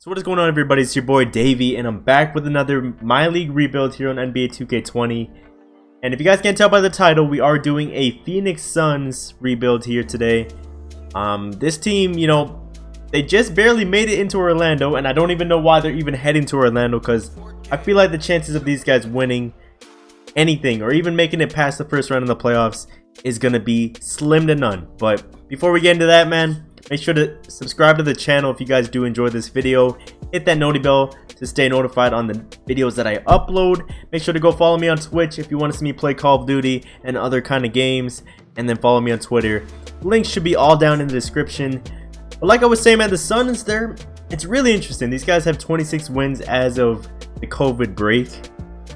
So what is going on, everybody? It's your boy Davey, and I'm back with another My League rebuild here on NBA 2K20. And if you guys can't tell by the title, we are doing a Phoenix Suns rebuild here today. This team, you know, they just barely made it into Orlando, and I don't even know why they're even heading to Orlando, because I feel like the chances of these guys winning anything or even making it past the first round of the playoffs is going to be slim to none. But before we get into that, man, make sure to subscribe to the channel if you guys do enjoy this video. Hit that noti bell to stay notified on the videos that I upload. Make sure to go follow me on Twitch if you want to see me play Call of Duty and other kind of games. And then follow me on Twitter. Links should be all down in the description. But like I was saying, man, the Suns, it's really interesting. These guys have 26 wins as of the COVID break.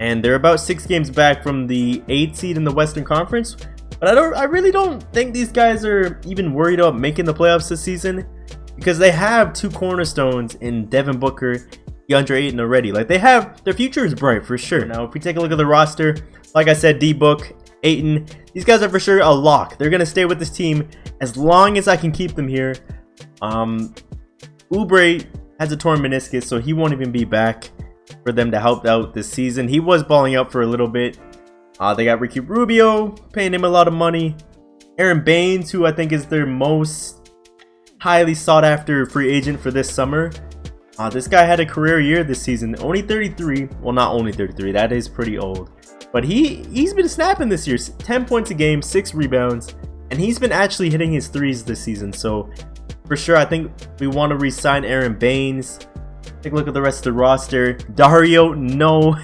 And they're about 6 games back from the 8th seed in the Western Conference. But I really don't think these guys are even worried about making the playoffs this season, because they have 2 cornerstones in Devin Booker, Deandre Ayton already. Like, their future is bright for sure. Now, if we take a look at the roster, like I said, D-Book, Ayton, these guys are for sure a lock. They're gonna stay with this team as long as I can keep them here. Oubre has a torn meniscus, so he won't even be back for them to help out this season. He was balling out for a little bit. They got Ricky Rubio, paying him a lot of money. Aaron Baines, who I think is their most highly sought after free agent for this summer. This guy had a career year this season, only 33. Well, not only 33, that is pretty old. But he's been snapping this year, 10 points a game, 6 rebounds. And he's been actually hitting his threes this season. So for sure, I think we want to re-sign Aaron Baines. Take a look at the rest of the roster. Dario, no.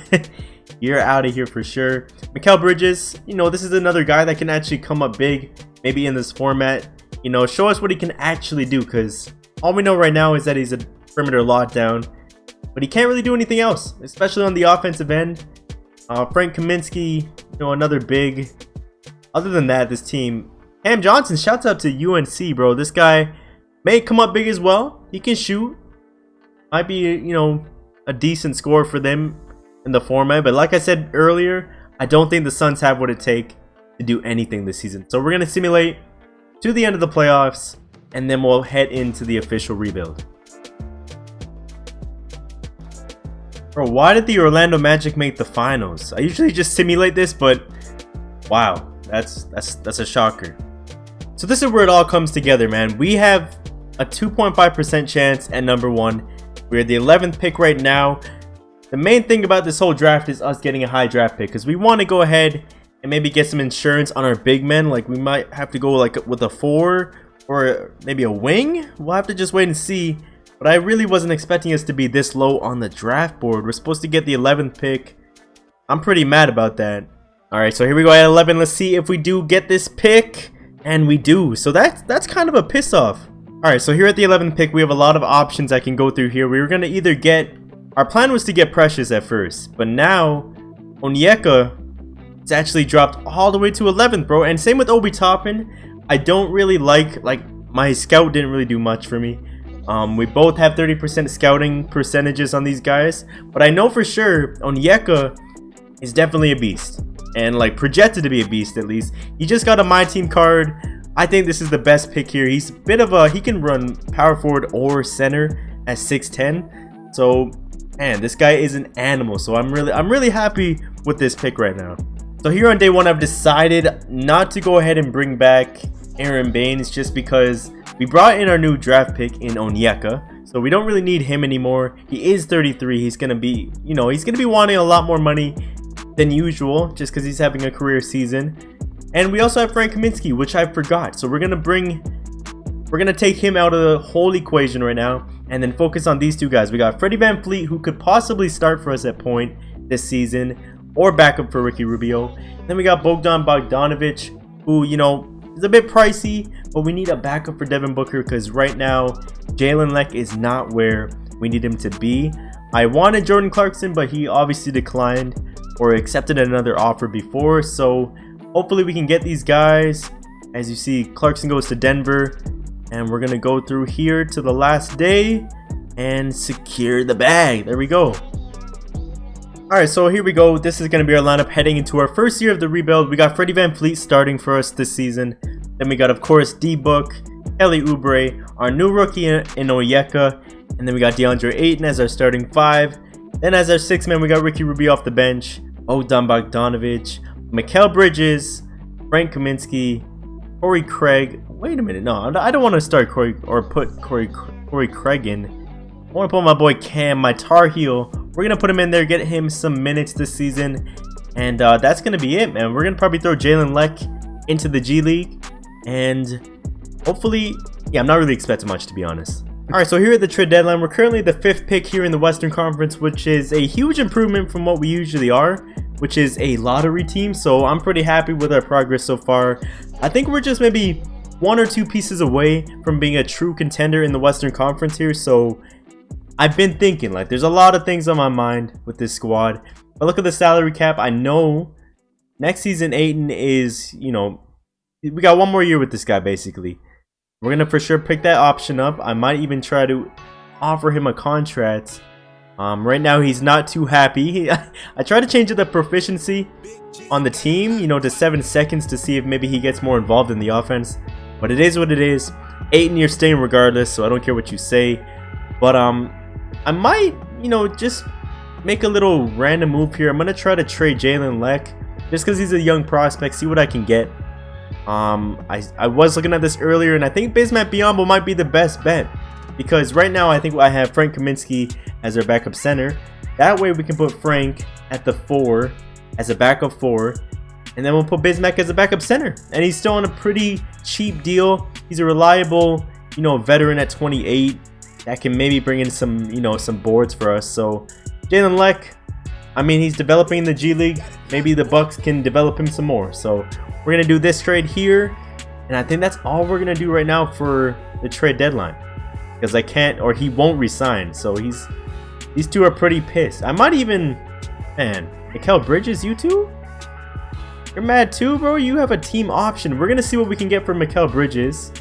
You're out of here for sure. Mikkel Bridges, you know, this is another guy that can actually come up big, maybe in this format. You know, show us what he can actually do, because all we know right now is that he's a perimeter lockdown, but he can't really do anything else, especially on the offensive end. Frank Kaminsky, you know, another big. Other than that, this team, Cam Johnson, shouts out to UNC, bro. This guy may come up big as well. He can shoot. Might be, you know, a decent scorer for them in the format, but like I said earlier, I don't think the Suns have what it takes to do anything this season. So we're going to simulate to the end of the playoffs, and then we'll head into the official rebuild. Bro, why did the Orlando Magic make the finals? I usually just simulate this, but wow, that's a shocker. So this is where it all comes together, man. We have a 2.5% chance at number 1. We're the 11th pick right now. The main thing about this whole draft is us getting a high draft pick, because we want to go ahead and maybe get some insurance on our big men. Like, we might have to go like with a 4 or maybe a wing. We'll have to just wait and see. But I really wasn't expecting us to be this low on the draft board. We're supposed to get the 11th pick. I'm pretty mad about that. Alright, so here we go at 11. Let's see if we do get this pick. And we do. So that's kind of a piss off. Alright, so here at the 11th pick, we have a lot of options I can go through here. We were going to either get... Our plan was to get Precious at first, but now Onyeka, it's actually dropped all the way to 11th, bro. And same with Obi Toppin. I don't really like my scout didn't really do much for me. We both have 30% scouting percentages on these guys, but I know for sure Onyeka is definitely a beast, and like projected to be a beast at least. He just got a My Team card. I think this is the best pick here. He's a bit of a, he can run power forward or center at 6'10", so man, this guy is an animal. So I'm really happy with this pick right now. So here on day 1, I've decided not to go ahead and bring back Aaron Baines, just because we brought in our new draft pick in Onyeka. So we don't really need him anymore. He is 33. He's gonna be, you know, he's gonna be wanting a lot more money than usual, just because he's having a career season. And we also have Frank Kaminsky, which I forgot. So we're gonna take him out of the whole equation right now, and then focus on these 2 guys. We got Freddie VanVleet, who could possibly start for us at point this season, or backup for Ricky Rubio. Then we got Bogdan Bogdanovic, who, you know, is a bit pricey, but we need a backup for Devin Booker, because right now Jalen Leck is not where we need him to be. I wanted Jordan Clarkson, but he obviously declined or accepted another offer before. So hopefully we can get these guys. As you see, Clarkson goes to Denver. And we're going to go through here to the last day and secure the bag. There we go. Alright, so here we go. This is going to be our lineup heading into our first year of the rebuild. We got Freddie VanVleet starting for us this season. Then we got, of course, D-Book, Kelly Oubre, our new rookie in Onyeka, And then we got Deandre Ayton as our starting 5. Then as our 6th man, we got Ricky Rubio off the bench, Bogdan Bogdanovic, Mikkel Bridges, Frank Kaminsky, Corey Craig. Wait a minute, no, I don't want to start Corey or put Corey Craig in. I want to put my boy Cam, my Tar Heel. We're going to put him in there, get him some minutes this season. And that's going to be it, man. We're going to probably throw Jalen Leck into the G League. And hopefully, yeah, I'm not really expecting much, to be honest. Alright, so here at the trade deadline, we're currently the 5th pick here in the Western Conference, which is a huge improvement from what we usually are, which is a lottery team. So I'm pretty happy with our progress so far. I think we're just maybe 1 or 2 pieces away from being a true contender in the Western Conference here. So I've been thinking, like, there's a lot of things on my mind with this squad. But look at the salary cap. I know next season Ayton is, you know, we got 1 more year with this guy basically. We're going to for sure pick that option up. I might even try to offer him a contract. Right now he's not too happy. I try to change the proficiency on the team, you know, to 7 seconds to see if maybe he gets more involved in the offense. But it is what it is. Ayton, you're staying regardless, so I don't care what you say. But I might, you know, just make a little random move here. I'm going to try to trade Jalen Leck just because he's a young prospect, see what I can get. I was looking at this earlier, and I think Bismack Biyombo might be the best bet, because right now I think I have Frank Kaminsky as our backup center. That way we can put Frank at the 4 as a backup 4, and then we'll put Bismack as a backup center, and he's still on a pretty cheap deal. He's a reliable, you know, veteran at 28 that can maybe bring in some, you know, some boards for us. So Jalen Leck, I mean, he's developing in the G League. Maybe the Bucks can develop him some more. So we're going to do this trade here. And I think that's all we're going to do right now for the trade deadline. Because I can't, or he won't resign. So these two are pretty pissed. I might even, man, Mikkel Bridges, you two? You're mad too, bro? You have a team option. We're going to see what we can get for Mikkel Bridges.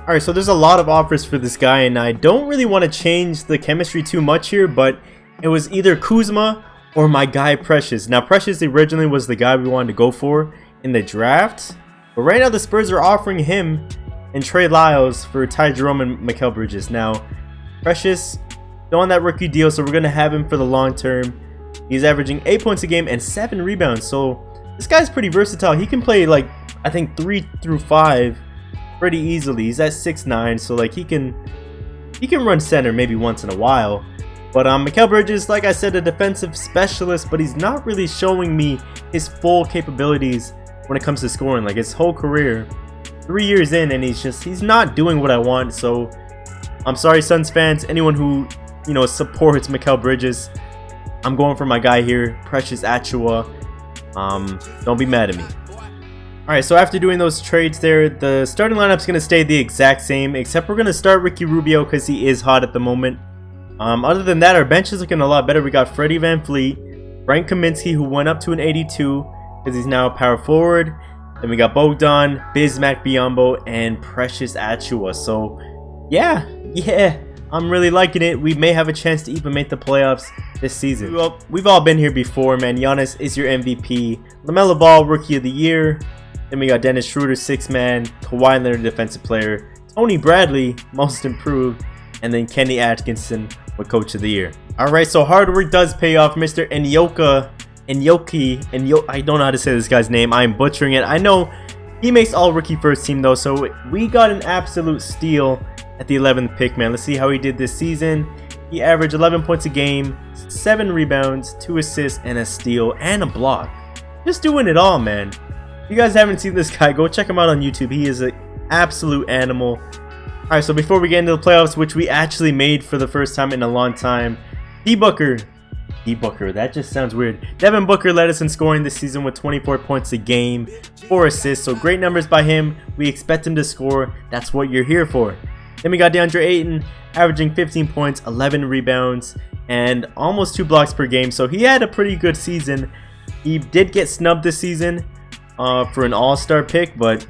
Alright, so there's a lot of offers for this guy. And I don't really want to change the chemistry too much here. But it was either Kuzma or my guy Precious. Now Precious originally was the guy we wanted to go for in the draft, but right now the Spurs are offering him and Trey Lyles for Ty Jerome and Mikkel Bridges. Now Precious still on that rookie deal, so we're gonna have him for the long term. He's averaging 8 points a game and 7 rebounds, so this guy's pretty versatile. He can play, like, I think 3 through 5 pretty easily. He's at 6'9", so like he can run center maybe once in a while. But Mikkel Bridges, like I said, a defensive specialist, but he's not really showing me his full capabilities when it comes to scoring. Like, his whole career, 3 years in, and he's not doing what I want. So I'm sorry, Suns fans, anyone who, you know, supports Mikkel Bridges, I'm going for my guy here, Precious Achiuwa. Don't be mad at me. Alright, so after doing those trades there, the starting lineup's going to stay the exact same, except we're going to start Ricky Rubio because he is hot at the moment. Other than that, our bench is looking a lot better. We got Freddie VanVleet, Frank Kaminsky, who went up to an 82 because he's now a power forward. Then we got Bogdan, Bismack Biyombo, and Precious Achiuwa. So, yeah, I'm really liking it. We may have a chance to even make the playoffs this season. Well, we've all been here before, man. Giannis is your MVP. LaMelo Ball, Rookie of the Year. Then we got Dennis Schroeder, 6th man. Kawhi Leonard, Defensive Player. Tony Bradley, Most Improved. And then Kenny Atkinson with Coach of the Year. Alright, so hard work does pay off. Mr. Enyoki, I don't know how to say this guy's name. I'm butchering it. I know he makes all rookie first team though, so we got an absolute steal at the 11th pick, man. Let's see how he did this season. He averaged 11 points a game, 7 rebounds, 2 assists, and a steal, and a block. Just doing it all, man. If you guys haven't seen this guy, go check him out on YouTube. He is an absolute animal. Alright, so before we get into the playoffs, which we actually made for the first time in a long time, D-Booker, that just sounds weird. Devin Booker led us in scoring this season with 24 points a game, 4 assists, so great numbers by him. We expect him to score. That's what you're here for. Then we got Deandre Ayton, averaging 15 points, 11 rebounds, and almost 2 blocks per game, so he had a pretty good season. He did get snubbed this season for an all-star pick, but,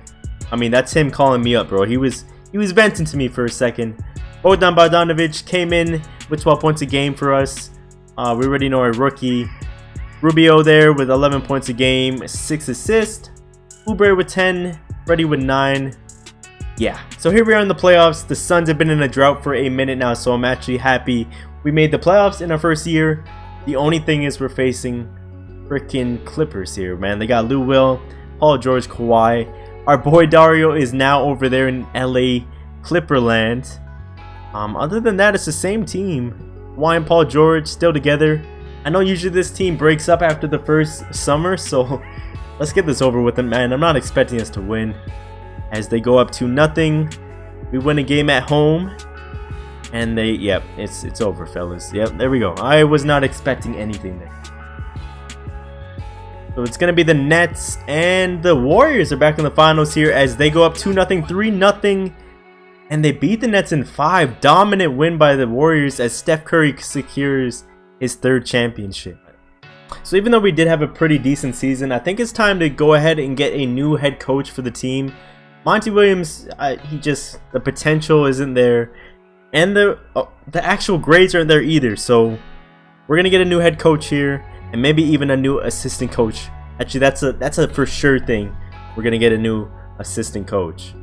I mean, that's him calling me up, bro. He was venting to me for a second. Bogdan Bogdanovic came in with 12 points a game for us. We already know our rookie. Rubio there with 11 points a game, 6 assists. Oubre with 10. Freddie with 9. yeah, so here we are in the playoffs. The Suns have been in a drought for a minute now, so I'm actually happy we made the playoffs in our first year. The only thing is we're facing freaking Clippers here, man. They got Lou Will, Paul George, Kawhi. Our boy Dario is now over there in LA Clipperland. Other than that, it's the same team. Kawhi and Paul George still together. I know usually this team breaks up after the first summer, so let's get this over with, man. I'm not expecting us to win. As they go up 2-0, we win a game at home, and yep, it's over, fellas. Yep, there we go. I was not expecting anything there. So it's gonna be the Nets, and the Warriors are back in the finals here as they go up 2-0, 3-0, and they beat the Nets in 5. Dominant win by the Warriors as Steph Curry secures his 3rd championship. So even though we did have a pretty decent season, I think it's time to go ahead and get a new head coach for the team. Monty Williams, the potential isn't there, and the actual grades aren't there either. So we're gonna get a new head coach here, and maybe even a new assistant coach. Actually, that's a for sure thing. We're gonna get a new assistant coach.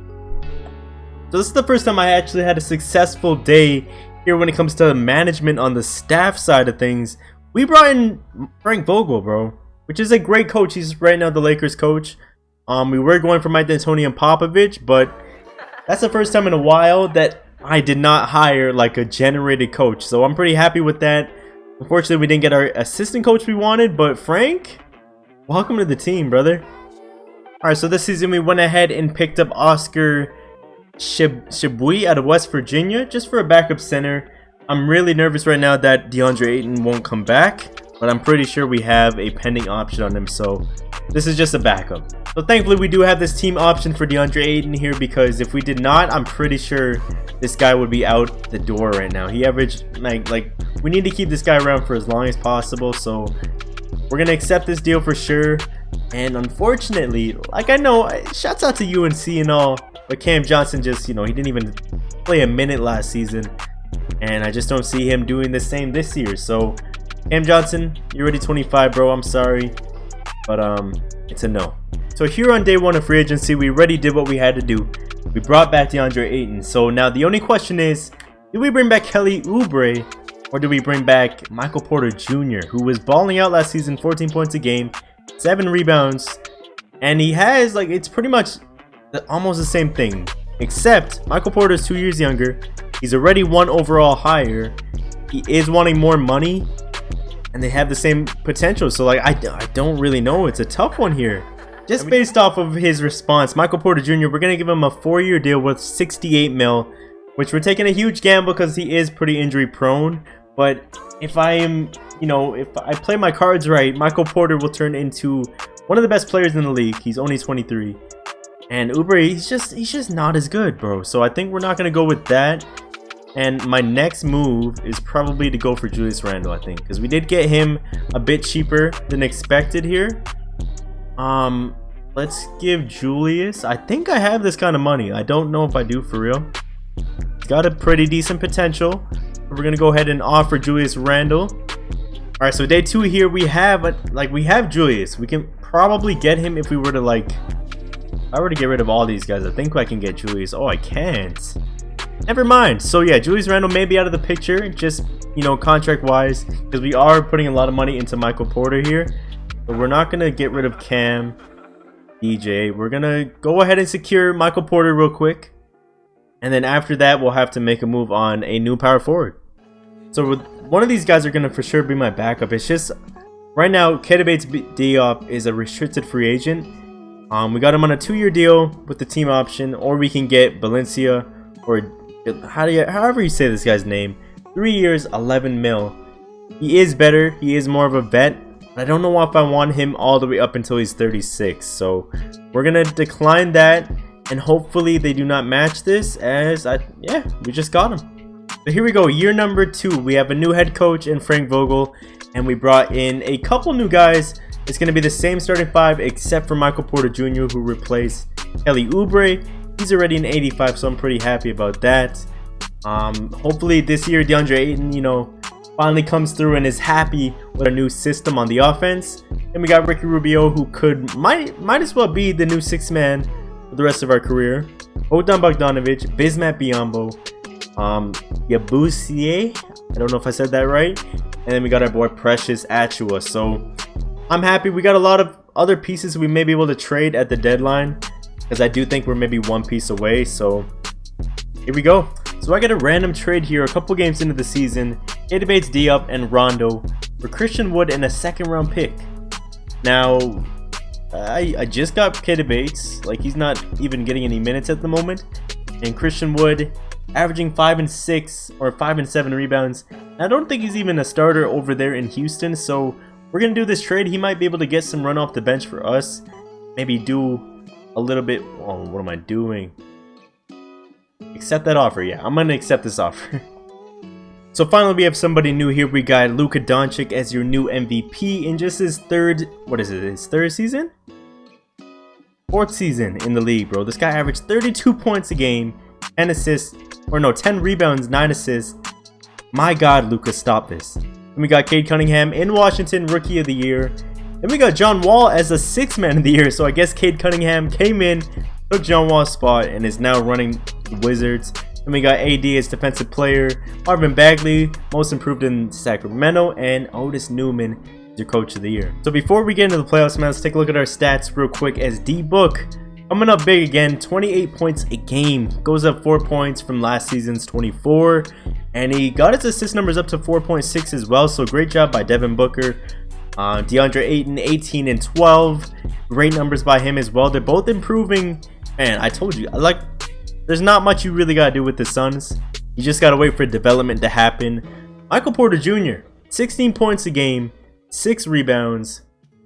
So this is the first time I actually had a successful day here when it comes to management on the staff side of things. We brought in Frank Vogel, bro, which is a great coach. He's right now the Lakers coach. We were going for Mike D'Antoni and Popovich, but that's the first time in a while that I did not hire like a generated coach. So I'm pretty happy with that. Unfortunately, we didn't get our assistant coach we wanted, but Frank, welcome to the team, brother. All right, so this season we went ahead and picked up Oscar Shibui out of West Virginia just for a backup center. I'm really nervous right now that Deandre Ayton won't come back, but I'm pretty sure we have a pending option on him, so this is just a backup. So thankfully we do have this team option for Deandre Ayton here, because if we did not, I'm pretty sure this guy would be out the door right now. He averaged like we need to keep this guy around for as long as possible, so we're gonna accept this deal for sure. And unfortunately, like, I know, shouts out to UNC and all, but Cam Johnson just, he didn't even play a minute last season, and I just don't see him doing the same this year. So Cam Johnson, you're already 25, bro. I'm sorry, but it's a no. So here on day 1 of free agency, we already did what we had to do. We brought back DeAndre Ayton. So now the only question is, do we bring back Kelly Oubre, or do we bring back Michael Porter Jr., who was balling out last season, 14 points a game, 7 rebounds, and he has, like, it's pretty much almost the same thing, except Michael Porter is 2 years younger. He's already 1 overall higher. He is wanting more money, and they have the same potential. So, like, I don't really know. It's a tough one here. Just based off of his response, Michael Porter Jr., we're going to give him a 4-year deal worth $68 million, which we're taking a huge gamble because he is pretty injury prone. But if I am, if I play my cards right, Michael Porter will turn into one of the best players in the league. He's only 23. And Oubre, he's just not as good, bro. So I think we're not going to go with that. And my next move is probably to go for Julius Randle, I think, because we did get him a bit cheaper than expected here. Let's give Julius, I think I have this kind of money. I don't know if I do for real. It's got a pretty decent potential. We're gonna go ahead and offer Julius Randle. All right, so day 2 here, we have Julius. We can probably get him if we were to, like, if I were to get rid of all these guys. I think I can get Julius. Oh, I can't. Never mind. So yeah, Julius Randle may be out of the picture, just, contract wise, because we are putting a lot of money into Michael Porter here. But we're not gonna get rid of Cam, DJ. We're gonna go ahead and secure Michael Porter real quick, and then after that we'll have to make a move on a new power forward. So one of these guys are gonna for sure be my backup. It's just right now Keita Bates-Diop is a restricted free agent. We got him on a 2-year deal with the team option, or we can get Valencia, or however you say this guy's name. 3 years, 11 mil. He is better. He is more of a vet. I don't know if I want him all the way up until he's 36. So we're gonna decline that, and hopefully they do not match this, as we just got him. So here we go, year number 2. We have a new head coach in Frank Vogel, and we brought in a couple new guys. It's gonna be the same starting 5 except for Michael Porter Jr., who replaced Kelly Oubre. He's already an 85, so I'm pretty happy about that. Hopefully this year DeAndre Ayton, finally comes through and is happy with our new system on the offense. And we got Ricky Rubio, who might as well be the new 6th man for the rest of our career. Bogdan Bogdanovic, Bismack Biyombo, Yabusie, I don't know if I said that right. And then we got our boy Precious Achua. So I'm happy. We got a lot of other pieces we may be able to trade at the deadline, because I do think we're maybe one piece away. So here we go. So I got a random trade here a couple games into the season. It debates Diop and Rondo for Christian Wood and a second round pick. Now, I just got Kid Bates. Like, he's not even getting any minutes at the moment. And Christian Wood averaging 5 and 6 or 5 and 7 rebounds. I don't think he's even a starter over there in Houston. So we're gonna do this trade. He might be able to get some run off the bench for us. Maybe do a little bit. Oh, what am I doing? Accept that offer. Yeah, I'm gonna accept this offer. So finally, we have somebody new here. We got Luka Doncic as your new MVP in just his third season? Fourth season in the league, bro. This guy averaged 32 points a game, 10 assists, or no, 10 rebounds, 9 assists. My God, Luka, stop this. Then we got Cade Cunningham in Washington, Rookie of the Year. Then we got John Wall as a Sixth Man of the Year. So I guess Cade Cunningham came in, took John Wall's spot, and is now running the Wizards. Then we got AD as Defensive Player, Marvin Bagley, Most Improved in Sacramento, and Otis Newman as your Coach of the Year. So before we get into the playoffs, man, let's take a look at our stats real quick. As D-Book coming up big again, 28 points a game, goes up 4 points from last season's 24, and he got his assist numbers up to 4.6 as well. So great job by Devin Booker. Deandre Ayton, 18 and 12, great numbers by him as well. They're both improving. Man, I told you, there's not much you really gotta do with the Suns. You just gotta wait for development to happen. Michael Porter Jr., 16 points a game, 6 rebounds.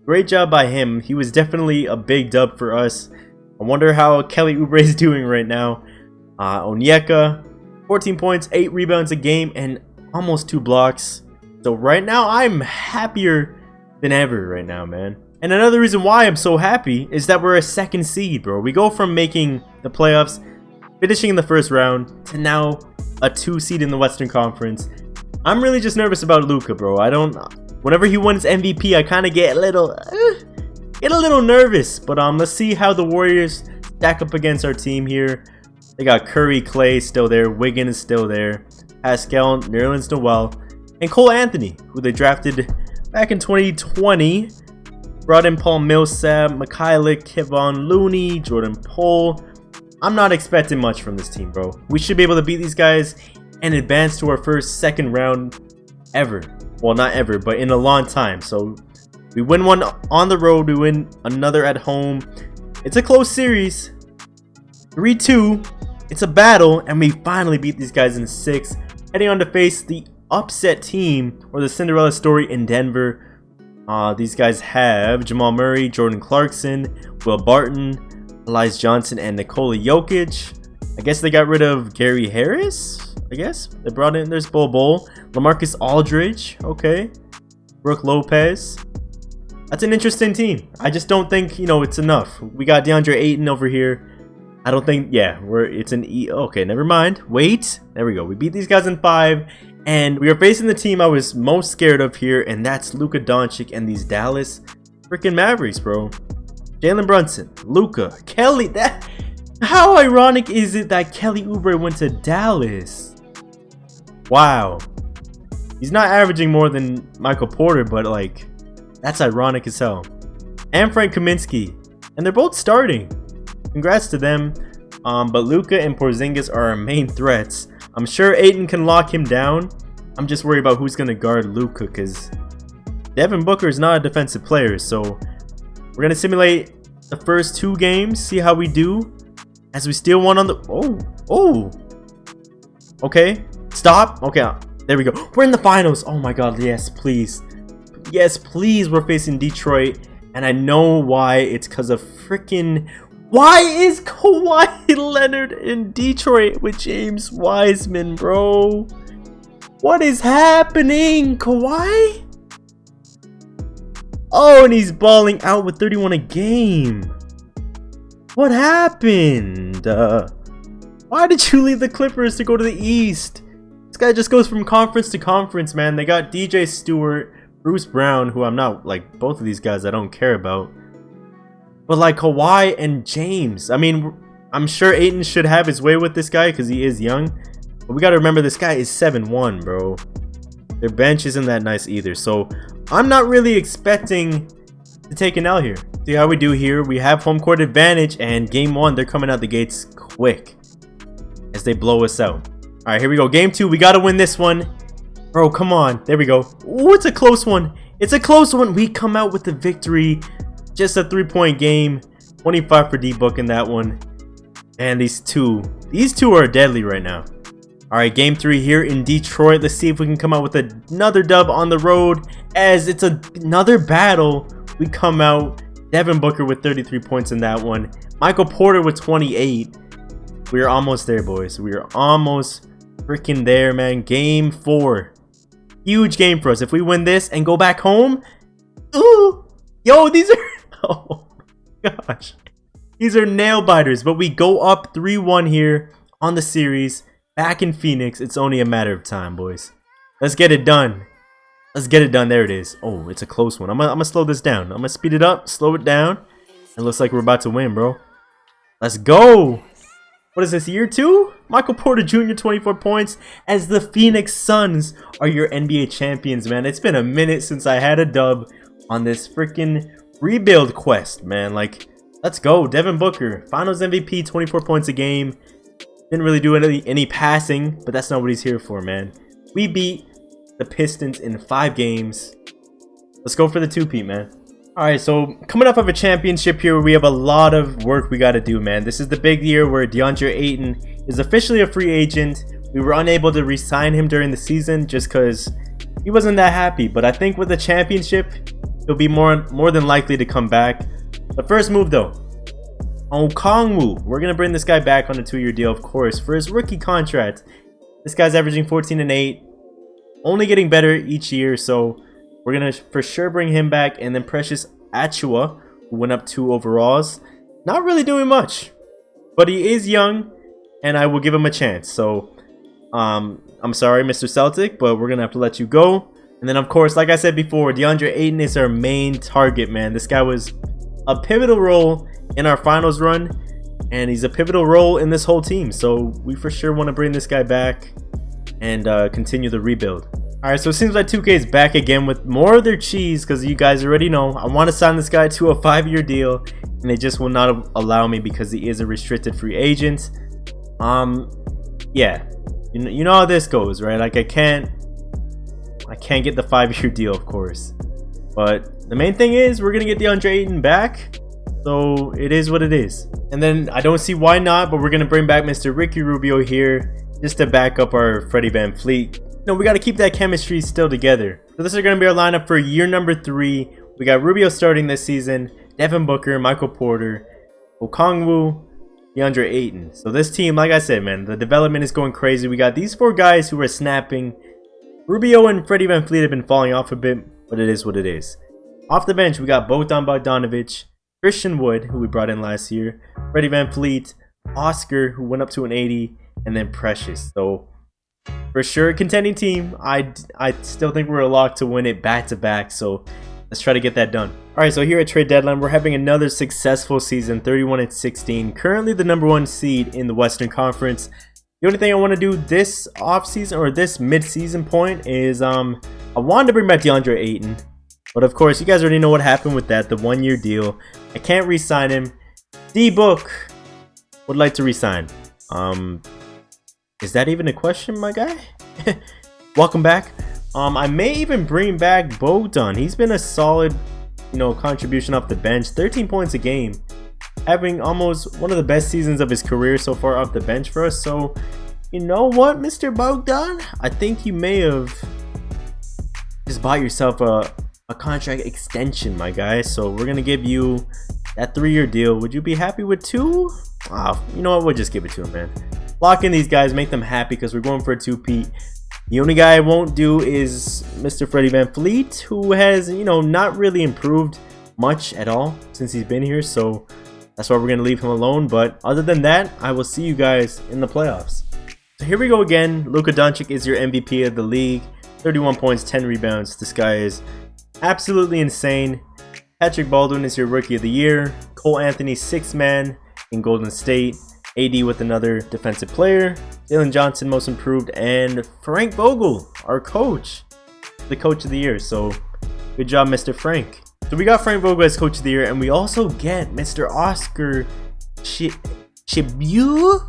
Great job by him. He was definitely a big dub for us. I wonder how Kelly Oubre is doing right now. Onyeka, 14 points, 8 rebounds a game, and almost 2 blocks. So right now, I'm happier than ever right now, man. And another reason why I'm so happy is that we're a second seed, bro. We go from making the playoffs, finishing in the first round, to now a 2 seed in the Western Conference. I'm really just nervous about Luka, bro. Whenever he wins MVP, I kind of get a little nervous. But let's see how the Warriors stack up against our team here. They got Curry, Clay still there, Wiggins is still there, Pascal, Nerlens Noel, and Cole Anthony, who they drafted back in 2020. Brought in Paul Millsap, Mikhailic, Kevon Looney, Jordan Poole. I'm not expecting much from this team, bro. We should be able to beat these guys and advance to our second round ever. Well, not ever, but in a long time. So we win one on the road, we win another at home. It's a close series. 3-2. It's a battle, and we finally beat these guys in 6. Heading on to face the upset team, or the Cinderella story in Denver. These guys have Jamal Murray, Jordan Clarkson, Will Barton, Elias Johnson, and Nikola Jokic. I guess they got rid of Gary Harris. I guess they brought in, there's Bol, LaMarcus Aldridge, okay, Brooke Lopez. That's an interesting team. I just don't think, it's enough. We got DeAndre Ayton over here. I don't think, it's an E. Okay, never mind. Wait, there we go. We beat these guys in 5, and we are facing the team I was most scared of here, and that's Luka Doncic and these Dallas freaking Mavericks, bro. Jalen Brunson, Luka, Kelly. How ironic is it that Kelly Oubre went to Dallas? Wow. He's not averaging more than Michael Porter, but that's ironic as hell. And Frank Kaminsky, and they're both starting. Congrats to them. But Luka and Porzingis are our main threats. I'm sure Ayton can lock him down. I'm just worried about who's gonna guard Luka, because Devin Booker is not a defensive player. So we're gonna simulate the first 2 games, see how we do. As we steal one on the okay, stop. Okay, there we go. We're in the finals. Oh my God, yes, please. Yes, please. We're facing Detroit, and I know why. It's because of freaking. Why is Kawhi Leonard in Detroit with James Wiseman, bro? What is happening, Kawhi? Oh, and he's balling out with 31 a game. What happened? Why did you leave the Clippers to go to the East? This guy just goes from conference to conference, man. They got DJ Stewart, Bruce Brown, who I'm not, both of these guys I don't care about. But Kawhi and James, I mean, I'm sure Ayton should have his way with this guy because he is young. But we got to remember this guy is 7'1", bro. Their bench isn't that nice either. So I'm not really expecting to take an L here. See how we do here. We have home court advantage. And game 1, they're coming out the gates quick as they blow us out. All right, here we go. Game 2, we got to win this one. Bro, come on. There we go. Ooh, it's a close one. It's a close one. We come out with the victory. Just a 3-point game. 25 for D-Book in that one. And these two are deadly right now. All right, game 3 here in Detroit. Let's see if we can come out with another dub on the road. As it's another battle. We come out. Devin Booker with 33 points in that one. Michael Porter with 28. We are almost there, boys. We are almost freaking there, man. Game 4. Huge game for us. If we win this and go back home. Ooh. Yo, these are... Oh, gosh. These are nail biters. But we go up 3-1 here on the series. Back in Phoenix. It's only a matter of time, boys. Let's get it done. Let's get it done. There it is. Oh, it's a close one. I'm gonna slow this down. I'm gonna speed it up, slow it down. It looks like we're about to win, bro. Let's go. What is this, year 2? Michael Porter Jr., 24 points. As the Phoenix Suns are your NBA champions, man. It's been a minute since I had a dub on this freaking rebuild quest, man. Like, let's go. Devin Booker, Finals MVP, 24 points a game. Didn't really do any passing, but that's not what he's here for, man. We beat the Pistons in 5 games. Let's go for the 2-peat, man. Alright, so coming off of a championship here, we have a lot of work we got to do, man. This is the big year where Deandre Ayton is officially a free agent. We were unable to re-sign him during the season just because he wasn't that happy. But I think with the championship, he'll be more than likely to come back. The first move, though. Okongwu. We're going to bring this guy back on a 2-year deal, of course, for his rookie contract. This guy's averaging 14 and 8. Only getting better each year, so we're going to for sure bring him back. And then Precious Achua, who went up 2 overalls. Not really doing much, but he is young, and I will give him a chance. So, I'm sorry, Mr. Celtic, but we're going to have to let you go. And then, of course, like I said before, DeAndre Ayton is our main target, man. This guy was a pivotal role in our finals run, and he's a pivotal role in this whole team. So we for sure want to bring this guy back and continue the rebuild. Alright, so it seems like 2K is back again with more of their cheese, because you guys already know I want to sign this guy to a 5-year deal, and they just will not allow me because he is a restricted free agent. Yeah, you know how this goes, right? Like I can't get the 5-year deal, of course, but the main thing is we're gonna get DeAndre Ayton back, so it is what it is. And then I don't see why not, but we're gonna bring back Mr. Ricky Rubio here just to back up our Freddie VanVleet. No, we got to keep that chemistry still together. So this is going to be our lineup for year number 3. We got Rubio starting this season, Devin Booker, Michael Porter, Okongwu, DeAndre Ayton. So this team, like I said, man, the development is going crazy. We got these 4 guys who are snapping. Rubio and Freddie VanVleet have been falling off a bit, but it is what it is. Off the bench, we got Bogdan Bogdanovic, Christian Wood, who we brought in last year, Freddie VanVleet, Oscar, who went up to an 80, and then Precious. So for sure, a contending team. I still think we're a lock to win it back-to-back, so let's try to get that done. Alright, so here at trade deadline, we're having another successful season, 31-16. Currently the #1 seed in the Western Conference. The only thing I want to do this offseason, or this mid-season point, is I wanted to bring back DeAndre Ayton. But of course, you guys already know what happened with that, the 1-year deal. I can't re-sign him. D-Book would like to re-sign. Is that even a question, my guy? Welcome back. I may even bring back Bogdan. He's been a solid, contribution off the bench. 13 points a game. Having almost one of the best seasons of his career so far off the bench for us. So, you know what, Mr. Bogdan? I think you may have just bought yourself a contract extension, my guy. So we're going to give you that 3-year deal. Would you be happy with 2? You know what? We'll just give it to him, man. Lock in these guys, make them happy because we're going for a 2-peat. The only guy I won't do is Mr. Freddie VanVleet, who has, not really improved much at all since he's been here. So that's why we're going to leave him alone. But other than that, I will see you guys in the playoffs. So here we go again. Luka Doncic is your MVP of the league. 31 points, 10 rebounds. This guy is absolutely insane. Patrick Baldwin is your rookie of the year. Cole Anthony, 6th man in Golden State. AD with another defensive player, Jalen Johnson most improved, and Frank Vogel, our coach, the coach of the year. So good job, Mr. Frank. So we got Frank Vogel as coach of the year, and we also get Mr. Oscar Chibu.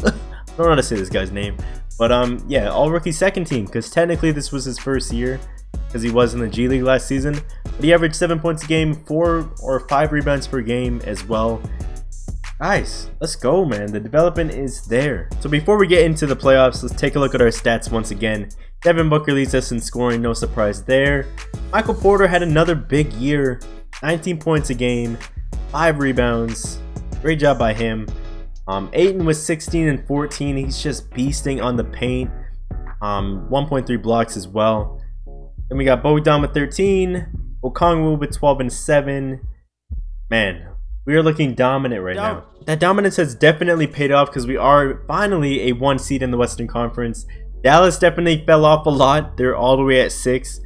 I don't know how to say this guy's name, but yeah, all rookie second team, because technically this was his first year because he was in the G League last season. But he averaged 7 points a game, 4 or 5 rebounds per game as well. Guys, let's go, man. The development is there. So before we get into the playoffs, let's take a look at our stats once again. Devin Booker leads us in scoring, no surprise there. Michael Porter had another big year, 19 points a game, 5 rebounds. Great job by him. Ayton was 16 and 14. He's just beasting on the paint. 1.3 blocks as well. Then we got Bogdan with 13. Okongwu with 12 and 7. Man, we are looking dominant right now. That dominance has definitely paid off because we are finally a 1 seed in the Western Conference. Dallas definitely fell off a lot. They're all the way at 6.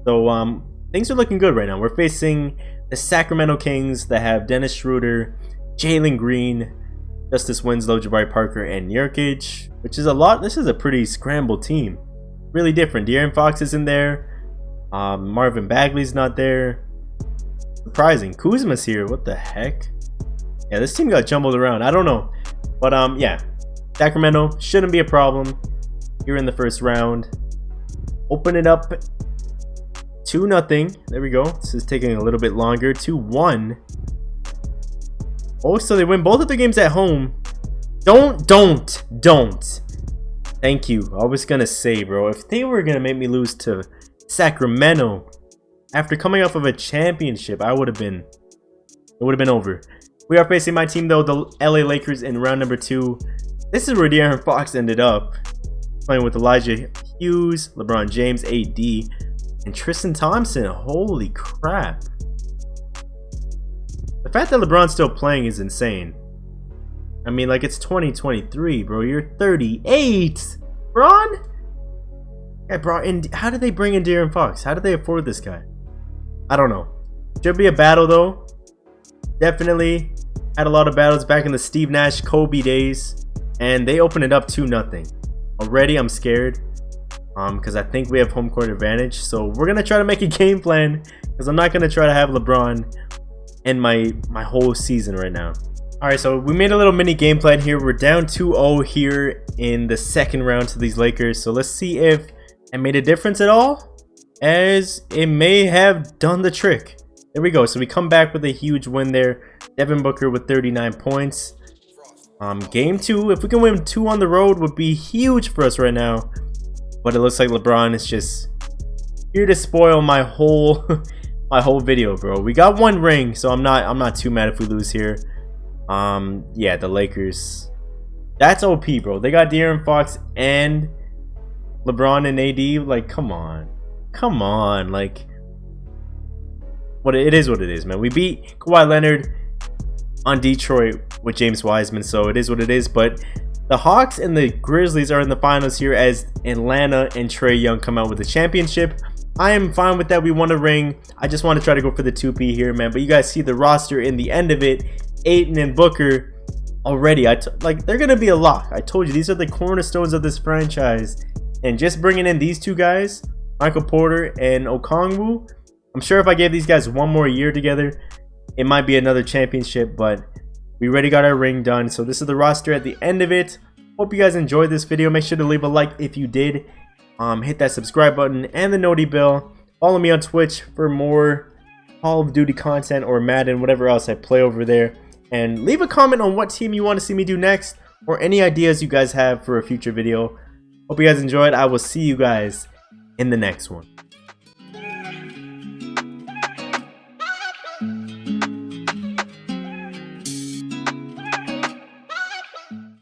So things are looking good right now. We're facing the Sacramento Kings that have Dennis Schroeder, Jalen Green, Justice Winslow, Jabari Parker, and Nurkic, which is a lot. This is a pretty scrambled team. Really different. De'Aaron Fox isn't there. Marvin Bagley's not there. Surprising. Kuzma's here. What the heck? Yeah, this team got jumbled around. I don't know. But yeah. Sacramento shouldn't be a problem here in the first round. Open it up. 2-0. There we go. This is taking a little bit longer. 2-1. Oh, so they win both of their games at home. Don't. Thank you. I was gonna say, bro, if they were gonna make me lose to Sacramento after coming off of a championship, it would have been over. We are facing my team though, the LA Lakers, in round number 2. This is where De'Aaron Fox ended up, playing with Elijah Hughes, LeBron James, AD, and Tristan Thompson. Holy crap. The fact that LeBron's still playing is insane. I mean, like, it's 2023, bro. You're 38, Bron. Yeah, bro. And how did they bring in De'Aaron Fox? How did they afford this guy? I don't know. Should be a battle though. Definitely had a lot of battles back in the Steve Nash, Kobe days, and they opened it up 2-0. Already, I'm scared. Because I think we have home court advantage. So we're gonna try to make a game plan. Because I'm not gonna try to have LeBron in my whole season right now. Alright, so we made a little mini game plan here. We're down 2-0 here in the second round to these Lakers. So let's see if it made a difference at all, as it may have done the trick. There we go. So we come back with a huge win there. Devin Booker with 39 points. Game 2, if we can win 2 on the road, would be huge for us right now. But it looks like LeBron is just here to spoil my whole my whole video, bro. We got 1 ring, so I'm not too mad if we lose here. Yeah, the Lakers. That's OP, bro. They got De'Aaron Fox and LeBron and AD. Like, come on, like, it is what it is, man. We beat Kawhi Leonard on Detroit with James Wiseman, so it is what it is. But the Hawks and the Grizzlies are in the finals here, as Atlanta and Trae Young come out with the championship. I am fine with that. We won a ring. I just want to try to go for the 2P here, man. But you guys see the roster in the end of it. Ayton and Booker already. Like, they're gonna be a lock. I told you, these are the cornerstones of this franchise. And just bringing in these 2 guys, Michael Porter and Okongwu, I'm sure if I gave these guys 1 more year together, it might be another championship. But we already got our ring done. So this is the roster at the end of it. Hope you guys enjoyed this video. Make sure to leave a like if you did. Hit that subscribe button and the noti bell. Follow me on Twitch for more Call of Duty content or Madden, whatever else I play over there. And leave a comment on what team you want to see me do next, or any ideas you guys have for a future video. Hope you guys enjoyed. I will see you guys in the next one.